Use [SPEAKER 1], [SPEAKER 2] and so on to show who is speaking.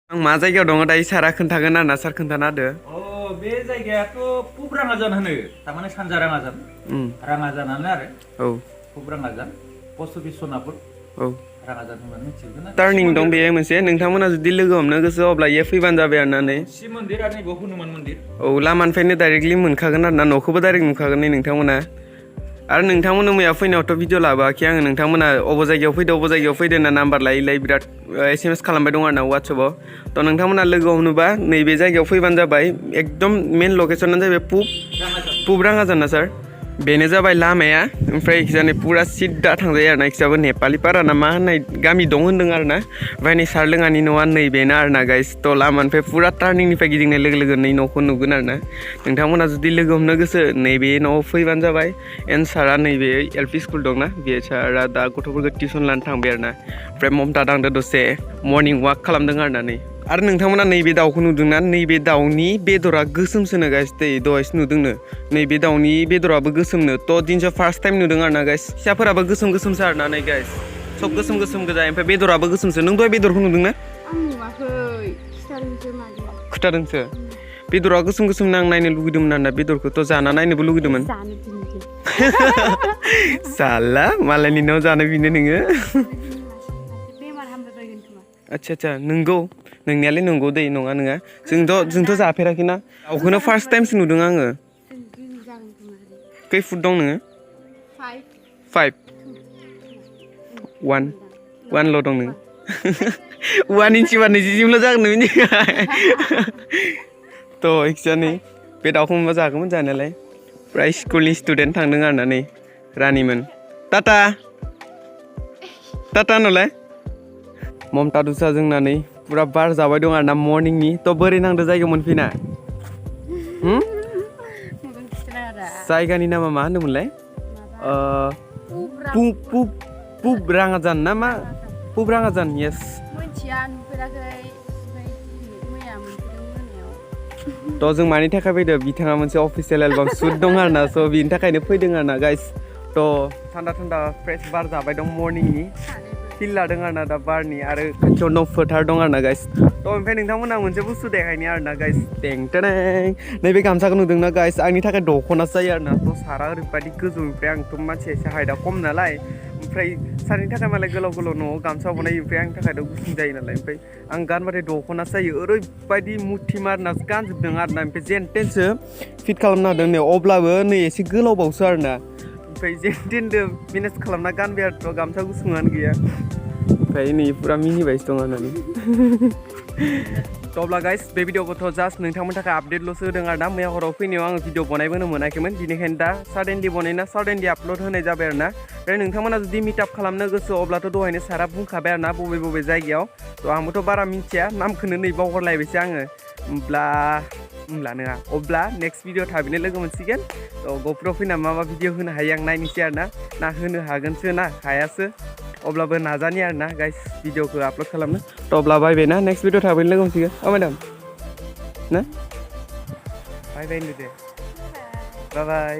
[SPEAKER 1] आं मा जायगायाव दङ दायो सारा खोन्थागोन आरोना सार खोन्थाना होदो।
[SPEAKER 2] बे जायगायाथ' पुब राङाजान होनो थारमाने सानजा राङाजान राङाजानानो आरो पुब राङाजान पस्ट अफिस सनापुर राङाजान होननानै मिथिगोन आरो
[SPEAKER 1] टार्निं दं बेयो मोनसे नोंथांमोना जुदि लोगो हमनो गोसो अब्ला इयो फैबानो जाबाय आरोना नै
[SPEAKER 2] शिब मन्दिर आरो नैबे हनुमान मन्दिर
[SPEAKER 1] लामानिफ्रायनो डाइरेक्टलि मोनखागोन आरोना न'खौबो डाइरेक्ट नुखागोन नै नोंथांमोना आरो नोंथांमोना मैया फैनायावथ' भिडिअ लाबोआखै आङो नोंथांमोना अबे जायगायाव फैदो होनना नाम्बार लायै बिराद SMS खालामबाय दं आरोना वाट्सएपआव थ' नोंथांमोना लोगो हमनोबा नैबे जायगायाव फैबानो जाबाय एकदम मेन लकेसनानो जाबाय पुब राङाजान ना सार बेनो जाबाय लामाया ओमफ्राय इखिजाने पुरा सिद्दा थांजायो आरोना इखिजाबो नेपालि पारा ना मा होननाय गामि दं होन्दों आरोना ओमफ्राय नै सार लोङानि न'आ नैबेनो आरोना गाइस थ' लामानिफ्राय पुरा टार्निंनिफ्राय गिदिंनाय लोगो लोगो नै न'खौ नुगोन आरोना नोंथांमोना जुदि लोगो हमनो गोसो नैबे न'आव फैबानो जाबाय एन्ड सारा नैबे LP स्कुल दंना बे सारा दा गथ'फोरखौ टिउसन लानो थांबाय आरोना ओमफ्राय ममता दांदो दसे मर्निं वाक खालामदों आरोना नै आरो नोंथांमोना नैबे दाउखौ नुदोंना नैबे दाउनि बेदरा गोसोमसोनो गाइस दै दहायसो नुदोंनो नैबे दाउनि बेदराबो गोसोमनो थ' दिनसो फार्स्ट टाइम नुदों आरोना गाइस फिसाफोराबो गोसोम गोसोमसो आरोना नै गाइस सब गोसोम गोसोम गोजा ओमफ्राय बेदराबो गोसोमसो नों दहाय बेदरखौ नुदोंना
[SPEAKER 3] आं नुवाखै
[SPEAKER 1] खोथादोंसो बेदरा गोसोम गोसोम आं नायनो लुगैदोंमोन आरोना बेदरखौथ' जाना नायनोबो लुगैदोंमोन जाला मालायनि न'आव जानो बिनो नोङो आच्छा नंगौ नोंनियालाय नंगौ दै नङा नङा जोंथ' जाफेराखैना दाउखौनो फार्स्ट टाइमसो नुदों आङो खै फुट दं नोङो 5 1ल' दं नोङो 1 इन्चि बा नैजिसिमल' जागोन नों थ' एक्सुवेलि बे दाउखौ मोनबा जागौमोन जानायालाय प्राय स्कुलनि स्टुडेन्ट थांदों आरोना नै रानिमोन टाटा होनलाय ममता दुसा जोंना नै पुरा बार जाबाय दं आरोना मर्निंनि थ' बोरै नांदो जायगायाव मोनफैना जायगानि नामा मा होनदोंमोनलाय पुब राङाजान ना मा पुब राङाजान येस थ' जों मानि थाखाय फैदो बिथाङा मोनसे अफिसियेल एलबाम शुट दं आरोना स' बिनि थाखायनो फैदों आरोना गाइस थ' थान्दा फ्रेश बार जाबाय दं मर्निंनि फिल लादों आरोना दा बारनि आरो खाथियाव दं फोथार दं आरोना गाइस थ' ओमफ्राय नोंथांमोना मोनसे बुस्थु देखायनि आरोना गाइस टें नैबे गामसाखौ नुदोंना गाइस आंनि थाखाय दख'नासो जायो आरोना थ' सारा ओरैबायदि गोजौ ओमफ्राय आंथ' मानसिया एसे हाइटआ खम नालाय ओमफ्राय सारनि थाखाय मालाय गोलाव न'आव गामसा बनायो ओमफ्राय आंनि थाखायथ' गुसुं जायो नालाय ओमफ्राय आं गानबाथाय दख'नासो जायो ओरैबायदि मुथि मारनासो गानजोबदों आरोना ओमफ्राय जेन टेनसो फिट खालामना होदों नै अब्लाबो नै एसे गोलावबावसो आरोना ओमफ्राय जेन टेनदो मेनेज खालामना गानबाय आरोथ' गामसा गुसुङानो गैया ओमफ्राय नै पुरा मिनिबायसो दं होननानै थ' अब्ला गाइस बे भिडिअखौथ' जास्ट नोंथांमोननि थाखाय आपडेटल'सो होदों आरोना मैया हराव फैनायाव आङो भिडिअ बनायबोनो मोनाखैमोन बेनिखायनो दा साडेनलि बनायना साडेनलि आपल'ड होनाय जाबाय आरोना ओमफ्राय नोंथांमोना जुदि मिटआप खालामनो गोसो अब्लाथ' दहायनो सारा बुंखाबाय आरोना बबे जायगायाव थ' आंबोथ' बारा मिन्थिया नामखौनो नै बावगारलायबायसो आङो अब्ला नेक्स्ट भिडिअ थाबैनो लोगो मोनसिगोन थ' गहपुराव फैना मा भिडिअ होनो हायो आं नायनोसै आरोना ना होनो हागोनसो ना हायासो अब्लाबो नाजानि आरोना गाइस भिडिअखौ आपल'ड खालामनो थ' अब्ला बाय ना नेक्स्ट भिडिअ थाबैनो लोगो मोनसिगोन मेडाम ना बाय होनदो दे बाय